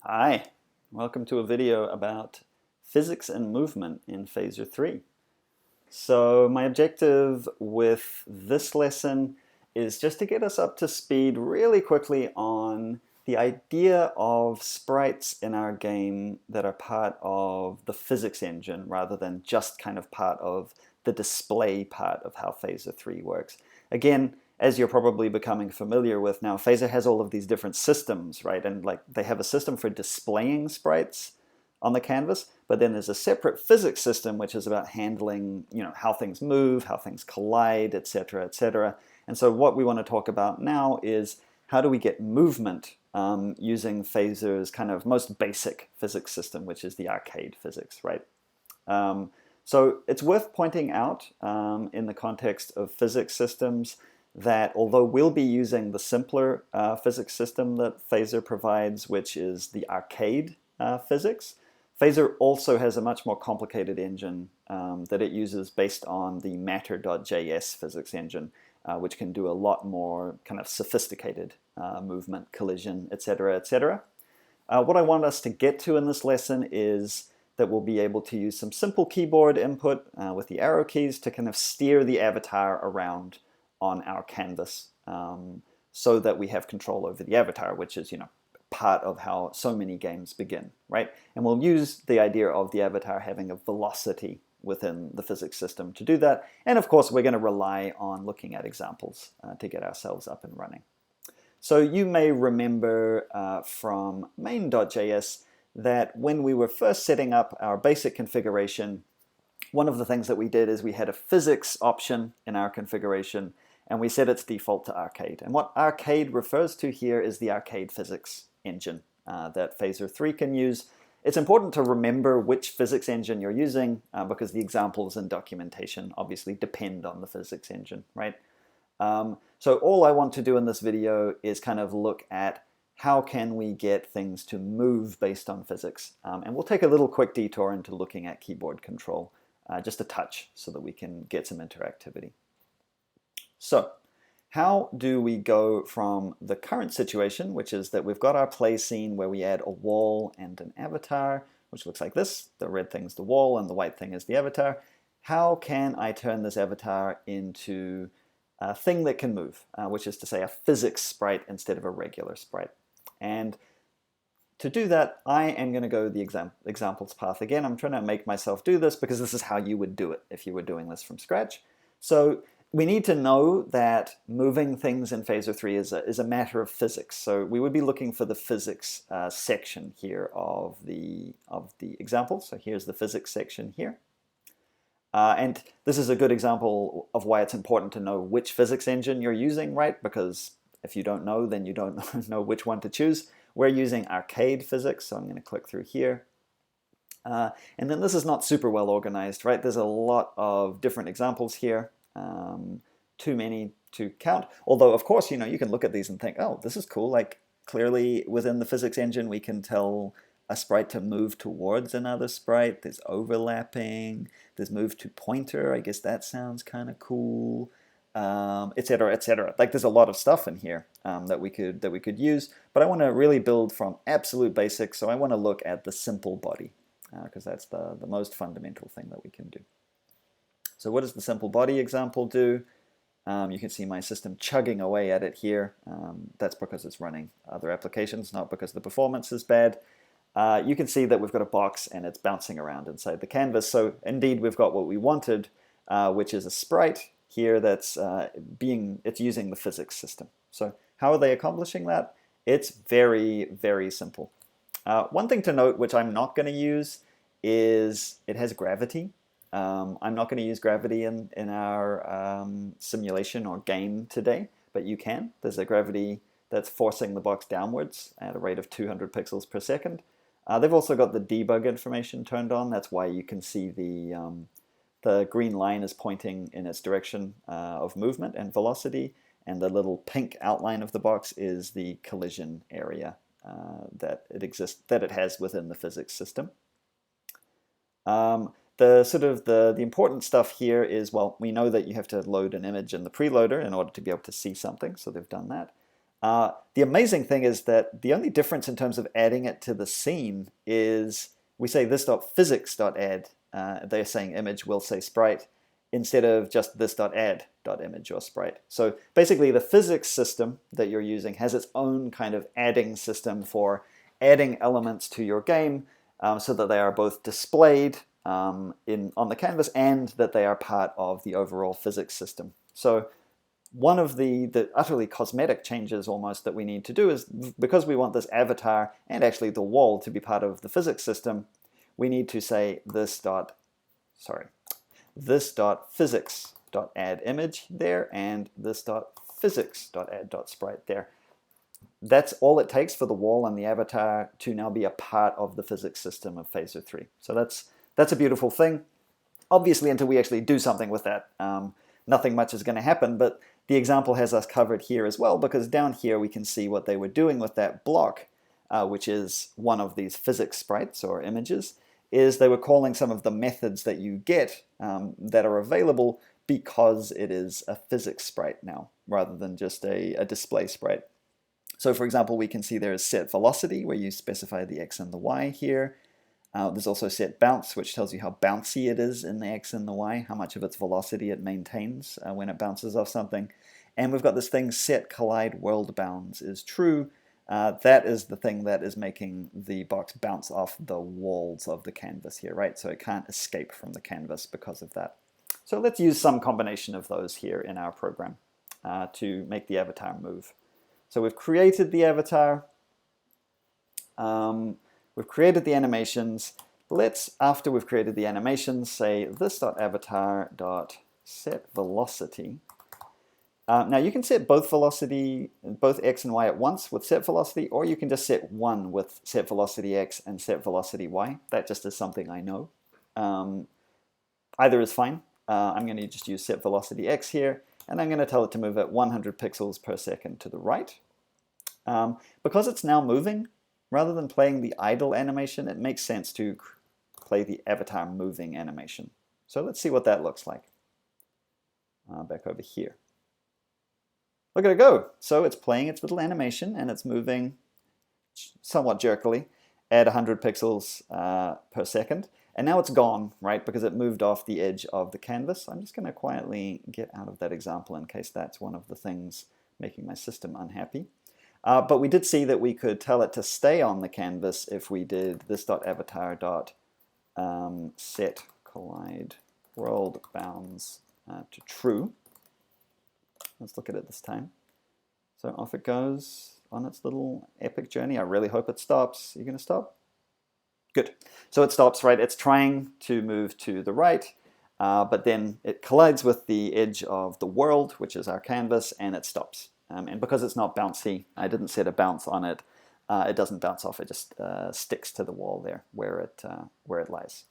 Hi, welcome to a video about physics and movement in Phaser 3. So my objective with this lesson is just to get us up to speed really quickly on the idea of sprites in our game that are part of the physics engine rather than just kind of part of the display part of how Phaser 3 works. Again, as you're probably becoming familiar with now, Phaser has all of these different systems, right? And like they have a system for displaying sprites on the canvas, but then there's a separate physics system which is about handling, how things move, how things collide, etc., etc. And so what we want to talk about now is how do we get movement using Phaser's kind of most basic physics system, which is the arcade physics, right? So it's worth pointing out in the context of physics systems that although we'll be using the simpler physics system that Phaser provides, which is the arcade physics, Phaser also has a much more complicated engine that it uses based on the matter.js physics engine, which can do a lot more kind of sophisticated movement, collision, etc., etc. What I want us to get to in this lesson is that we'll be able to use some simple keyboard input with the arrow keys to kind of steer the avatar around on our canvas so that we have control over the avatar, which is, part of how so many games begin, right? And we'll use the idea of the avatar having a velocity within the physics system to do that. And of course, we're going to rely on looking at examples to get ourselves up and running. So you may remember from main.js that when we were first setting up our basic configuration, one of the things that we did is we had a physics option in our configuration, and we set its default to arcade. And what arcade refers to here is the arcade physics engine that Phaser 3 can use. It's important to remember which physics engine you're using because the examples and documentation obviously depend on the physics engine, right? So all I want to do in this video is kind of look at how can we get things to move based on physics. And we'll take a little quick detour into looking at keyboard control, just a touch so that we can get some interactivity. So how do we go from the current situation, which is that we've got our play scene where we add a wall and an avatar, which looks like this. The red thing is the wall and the white thing is the avatar. How can I turn this avatar into a thing that can move, which is to say a physics sprite instead of a regular sprite? And to do that, I am going to go the examples path again. I'm trying to make myself do this because this is how you would do it if you were doing this from scratch. So we need to know that moving things in Phaser 3 is a matter of physics. So we would be looking for the physics section here of the example. So here's the physics section here. And this is a good example of why it's important to know which physics engine you're using, right? Because if you don't know, then you don't know which one to choose. We're using arcade physics, so I'm going to click through here. And then this is not super well organized, right? There's a lot of different examples here. Too many to count. Although, of course, you can look at these and think, oh, this is cool. Like, clearly within the physics engine, we can tell a sprite to move towards another sprite. There's overlapping. There's move to pointer. I guess that sounds kind of cool, etc., etc. Like, there's a lot of stuff in here that we could use. But I want to really build from absolute basics. So I want to look at the simple body because that's the most fundamental thing that we can do. So what does the simple body example do? You can see my system chugging away at it here. That's because it's running other applications, not because the performance is bad. You can see that we've got a box and it's bouncing around inside the canvas. So indeed, we've got what we wanted, which is a sprite here that's it's using the physics system. So how are they accomplishing that? It's very, very simple. One thing to note, which I'm not going to use, is it has gravity. I'm not going to use gravity in our simulation or game today, but you can. There's a gravity that's forcing the box downwards at a rate of 200 pixels per second. They've also got the debug information turned on. That's why you can see the green line is pointing in its direction of movement and velocity, and the little pink outline of the box is the collision area that it has within the physics system. The important stuff here is, well, we know that you have to load an image in the preloader in order to be able to see something, so they've done that. The amazing thing is that the only difference in terms of adding it to the scene is we say this.physics.add, they're saying image, we'll say sprite, instead of just this.add.image or sprite. So basically the physics system that you're using has its own kind of adding system for adding elements to your game so that they are both displayed on the canvas and that they are part of the overall physics system. So one of the utterly cosmetic changes almost that we need to do is, because we want this avatar and actually the wall to be part of the physics system, we need to say this.physics.add image there and this.physics.add.sprite there. That's all it takes for the wall and the avatar to now be a part of the physics system of Phaser 3. So that's a beautiful thing. Obviously, until we actually do something with that, nothing much is going to happen, but the example has us covered here as well, because down here we can see what they were doing with that block, which is one of these physics sprites or images, is they were calling some of the methods that you get that are available because it is a physics sprite now, rather than just a display sprite. So for example, we can see there is set velocity, where you specify the x and the y here. There's also set bounce, which tells you how bouncy it is in the x and the y, how much of its velocity it maintains when it bounces off something. And we've got this thing set collide world bounds is true. That is the thing that is making the box bounce off the walls of the canvas here, right? So it can't escape from the canvas because of that. So let's use some combination of those here in our program to make the avatar move. So we've created the avatar. We've created the animations. Let's, after we've created the animations, say this.avatar.setVelocity. Now you can set both velocity, both x and y at once with set velocity, or you can just set one with set velocity x and set velocity y. That just is something I know. Either is fine. I'm going to just use set velocity x here, and I'm going to tell it to move at 100 pixels per second to the right. Because it's now moving, rather than playing the idle animation, it makes sense to play the avatar moving animation. So let's see what that looks like. Back over here. Look at it go. So it's playing its little animation and it's moving somewhat jerkily at 100 pixels per second. And now it's gone, right, because it moved off the edge of the canvas. I'm just going to quietly get out of that example in case that's one of the things making my system unhappy. But we did see that we could tell it to stay on the canvas if we did this.avatar.set collide world bounds to true. Let's look at it this time. So off it goes on its little epic journey. I really hope it stops. Are you going to stop? Good. So it stops, right? It's trying to move to the right, but then it collides with the edge of the world, which is our canvas, and it stops. And because it's not bouncy, I didn't set a bounce on it. It doesn't bounce off. It just sticks to the wall there where it lies.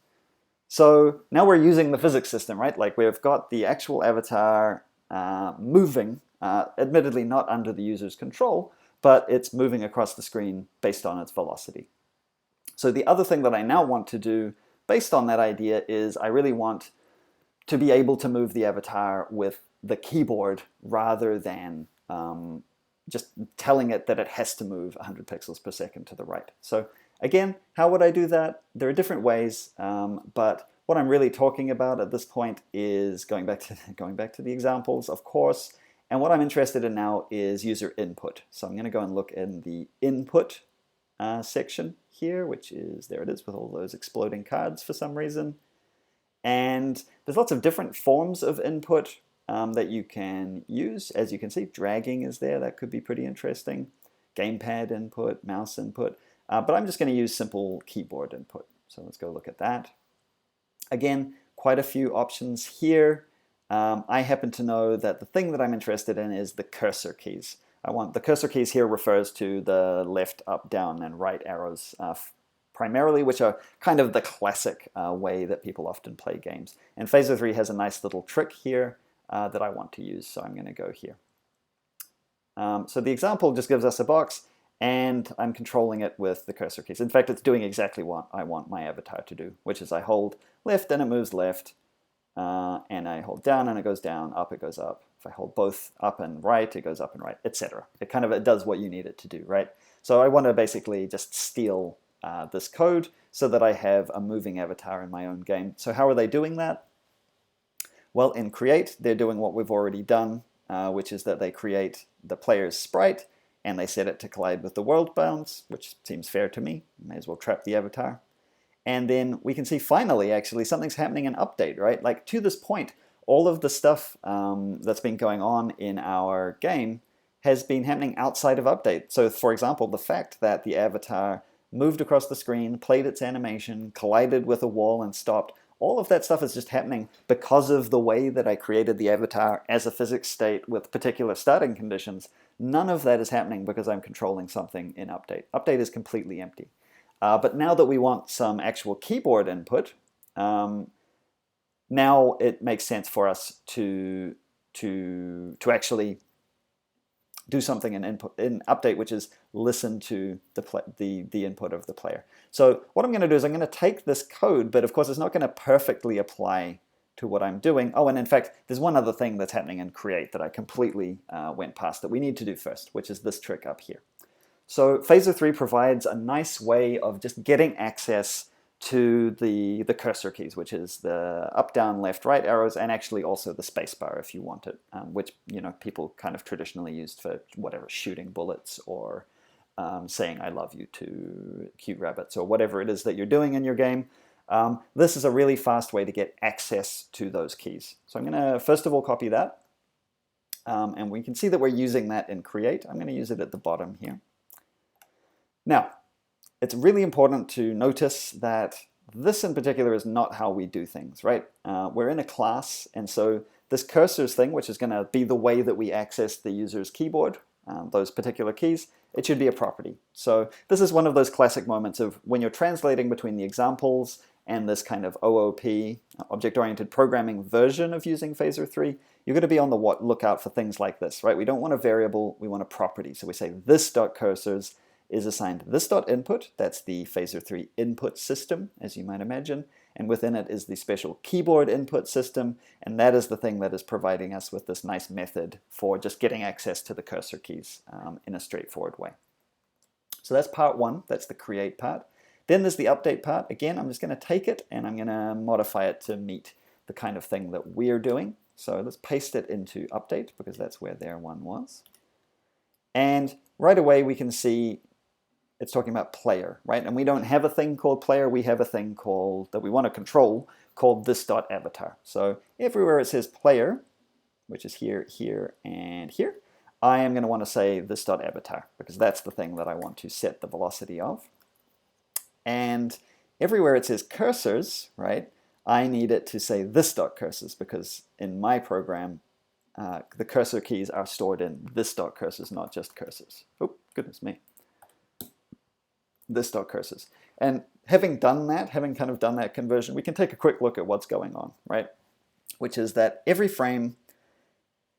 So now we're using the physics system, right? Like we've got the actual avatar moving, admittedly not under the user's control, but it's moving across the screen based on its velocity. So the other thing that I now want to do based on that idea is I really want to be able to move the avatar with the keyboard rather than just telling it that it has to move 100 pixels per second to the right. So again, how would I do that? There are different ways, but what I'm really talking about at this point is going back to the examples, of course, and what I'm interested in now is user input. So I'm going to go and look in the input section here, which is, there it is with all those exploding cards for some reason. And there's lots of different forms of input that you can use. As you can see, dragging is there. That could be pretty interesting. Gamepad input, mouse input. But I'm just going to use simple keyboard input. So let's go look at that. Again, quite a few options here. I happen to know that the thing that I'm interested in is the cursor keys. The cursor keys here refers to the left, up, down, and right arrows primarily, which are kind of the classic way that people often play games. And Phaser 3 has a nice little trick here that I want to use, so I'm going to go here. So the example just gives us a box, and I'm controlling it with the cursor keys. In fact, it's doing exactly what I want my avatar to do, which is I hold left and it moves left, and I hold down and it goes down, up it goes up, If I hold both up and right, it goes up and right, etc. It does what you need it to do, right? So I want to basically just steal this code so that I have a moving avatar in my own game. So how are they doing that? Well, in create, they're doing what we've already done, which is that they create the player's sprite and they set it to collide with the world bounds, which seems fair to me. May as well trap the avatar. And then we can see finally, actually, something's happening in update, right? Like to this point, all of the stuff that's been going on in our game has been happening outside of update. So for example, the fact that the avatar moved across the screen, played its animation, collided with a wall and stopped, all of that stuff is just happening because of the way that I created the avatar as a physics state with particular starting conditions. None of that is happening because I'm controlling something in update. Update is completely empty. But now that we want some actual keyboard input, now it makes sense for us to actually do something in update, which is listen to the input of the player. So what I'm going to do is I'm going to take this code, but of course it's not going to perfectly apply to what I'm doing. Oh, and in fact, there's one other thing that's happening in create that I completely went past that we need to do first, which is this trick up here. So Phaser 3 provides a nice way of just getting access to the cursor keys, which is the up, down, left, right arrows, and actually also the spacebar if you want it, which people kind of traditionally used for whatever, shooting bullets or saying I love you to cute rabbits or whatever it is that you're doing in your game. This is a really fast way to get access to those keys. So I'm going to first of all copy that, and we can see that we're using that in create. I'm going to use it at the bottom here. Now, it's really important to notice that this in particular is not how we do things, right? We're in a class, and so this cursors thing, which is going to be the way that we access the user's keyboard, those particular keys, it should be a property. So this is one of those classic moments of when you're translating between the examples and this kind of OOP, object-oriented programming version of using Phaser 3, you're going to be on the lookout for things like this, right? We don't want a variable, we want a property. So we say this.cursors is assigned this.input, that's the Phaser 3 input system, as you might imagine, and within it is the special keyboard input system, and that is the thing that is providing us with this nice method for just getting access to the cursor keys in a straightforward way. So that's part one, that's the create part. Then there's the update part. Again, I'm just going to take it and I'm going to modify it to meet the kind of thing that we're doing. So let's paste it into update because that's where their one was. And right away we can see it's talking about player, right? And we don't have a thing called player, we have a thing called, that we want to control, called this.avatar. So everywhere it says player, which is here, here, and here, I am going to want to say this.avatar, because that's the thing that I want to set the velocity of. And everywhere it says cursors, right, I need it to say this.cursors, because in my program, the cursor keys are stored in this.cursors, not just cursors. Oh, goodness me. This.cursors. And having done that, having kind of done that conversion, we can take a quick look at what's going on, right? Which is that every frame,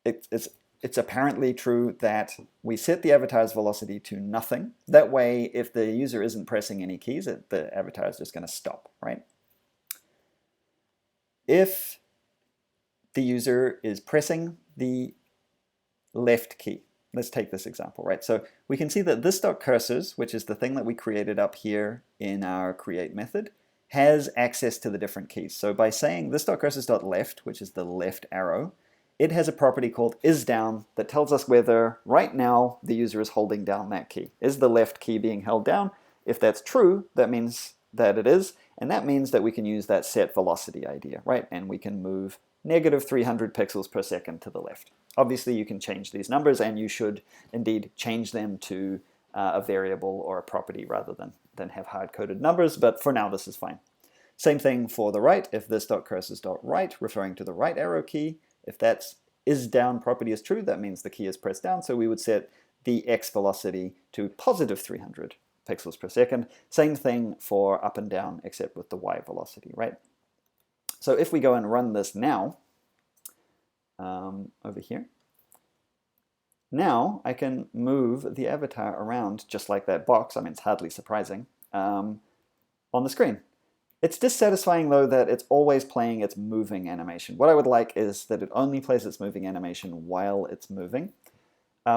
it's apparently true that we set the avatar's velocity to nothing. That way, if the user isn't pressing any keys, the avatar is just going to stop, right? If the user is pressing the left key, let's take this example, right? So we can see that this.cursors, which is the thing that we created up here in our create method, has access to the different keys. So by saying this.cursors.left, which is the left arrow, it has a property called isDown that tells us whether right now the user is holding down that key. Is the left key being held down? If that's true, that means that it is, and that means that we can use that set velocity idea, right? And we can move negative 300 pixels per second to the left. Obviously, you can change these numbers, and you should indeed change them to a variable or a property rather than have hard-coded numbers, but for now this is fine. Same thing for the right. If this.cursors.right, referring to the right arrow key, if that's isDown property is true, that means the key is pressed down, so we would set the x velocity to positive 300 pixels per second. Same thing for up and down, except with the y velocity, right? So if we go and run this now, over here, now I can move the avatar around just like that box, I mean it's hardly surprising, on the screen. It's dissatisfying though that it's always playing its moving animation. What I would like is that it only plays its moving animation while it's moving.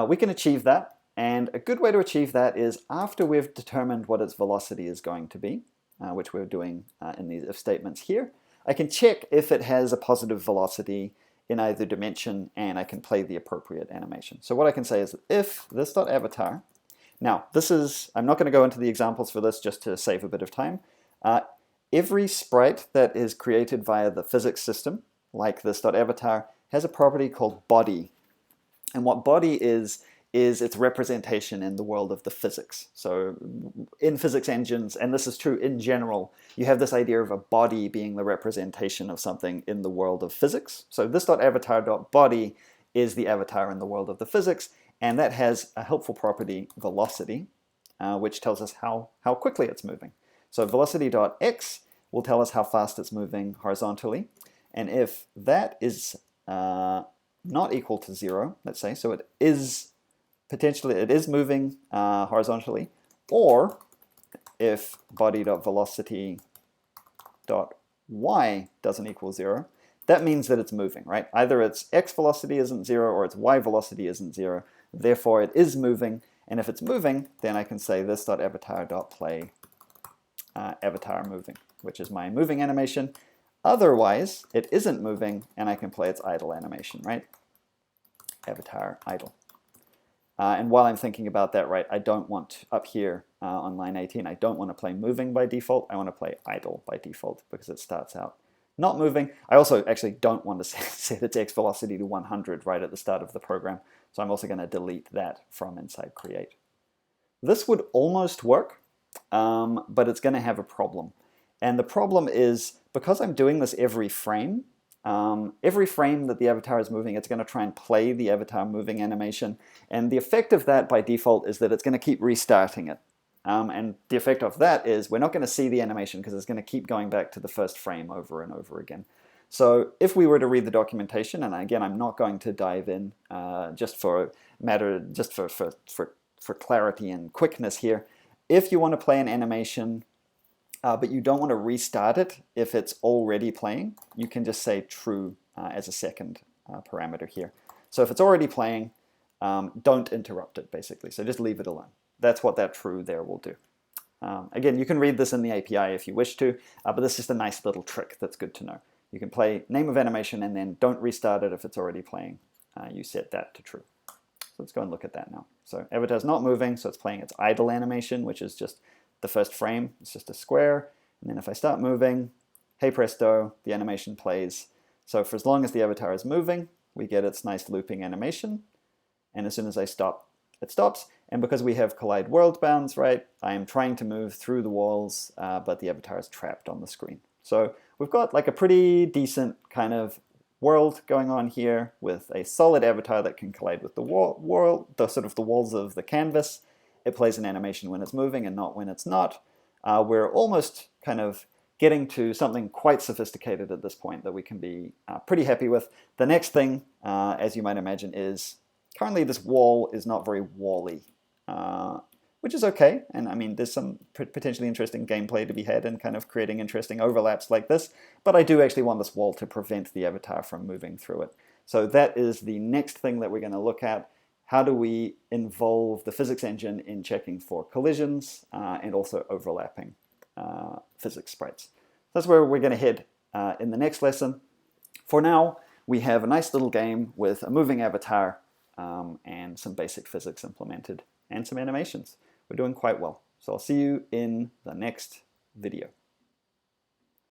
We can achieve that, and a good way to achieve that is after we've determined what its velocity is going to be, which we're doing in these if statements here. I can check if it has a positive velocity in either dimension, and I can play the appropriate animation. So what I can say is if this.avatar, now this is, I'm not going to go into the examples for this just to save a bit of time. Every sprite that is created via the physics system, like this.avatar, has a property called body. And what body is its representation in the world of the physics. So in physics engines, and this is true in general, you have this idea of a body being the representation of something in the world of physics. So this.avatar.body is the avatar in the world of the physics, and that has a helpful property, velocity, which tells us how quickly it's moving. So velocity.x will tell us how fast it's moving horizontally, and if that is not equal to 0, let's say, so it is moving horizontally, or if body.velocity.y doesn't equal 0, that means that it's moving, right? Either its x velocity isn't 0 or its y velocity isn't 0, therefore it is moving, and if it's moving, then I can say this.avatar.play avatar moving, which is my moving animation. Otherwise, it isn't moving, and I can play its idle animation, right? Avatar idle. And while I'm thinking about that, right, I don't want up here on line 18, I don't want to play moving by default. I want to play idle by default because it starts out not moving. I also actually don't want to set its x velocity to 100 right at the start of the program. So I'm also going to delete that from inside create. This would almost work, but it's going to have a problem. And the problem is because I'm doing this every frame that the avatar is moving, it's going to try and play the avatar moving animation. And the effect of that by default is that it's going to keep restarting it. And the effect of that is we're not going to see the animation because it's going to keep going back to the first frame over and over again. So if we were to read the documentation, and again, I'm not going to dive in just for clarity and quickness here. If you want to play an animation, but you don't want to restart it if it's already playing, you can just say true as a second parameter here. So if it's already playing, don't interrupt it, basically. So just leave it alone. That's what that true there will do. Again, you can read this in the API if you wish to, but this is just a nice little trick that's good to know. You can play name of animation and then don't restart it if it's already playing. You set that to true. So let's go and look at that now. So avatar's not moving, so it's playing its idle animation, which is just the first frame. It's just a square. And then if I start moving, hey presto, the animation plays. So for as long as the avatar is moving, we get its nice looping animation. And as soon as I stop, it stops. And because we have collide world bounds, right, I am trying to move through the walls, but the avatar is trapped on the screen. So we've got like a pretty decent kind of world going on here with a solid avatar that can collide with the the walls of the canvas. It plays an animation when it's moving and not when it's not. We're almost kind of getting to something quite sophisticated at this point that we can be pretty happy with. The next thing, as you might imagine, is currently this wall is not very wall-y, which is okay. And I mean, there's some potentially interesting gameplay to be had in kind of creating interesting overlaps like this. But I do actually want this wall to prevent the avatar from moving through it. So that is the next thing that we're going to look at. How do we involve the physics engine in checking for collisions and also overlapping physics sprites? That's where we're going to head in the next lesson. For now, we have a nice little game with a moving avatar and some basic physics implemented and some animations. We're doing quite well. So I'll see you in the next video.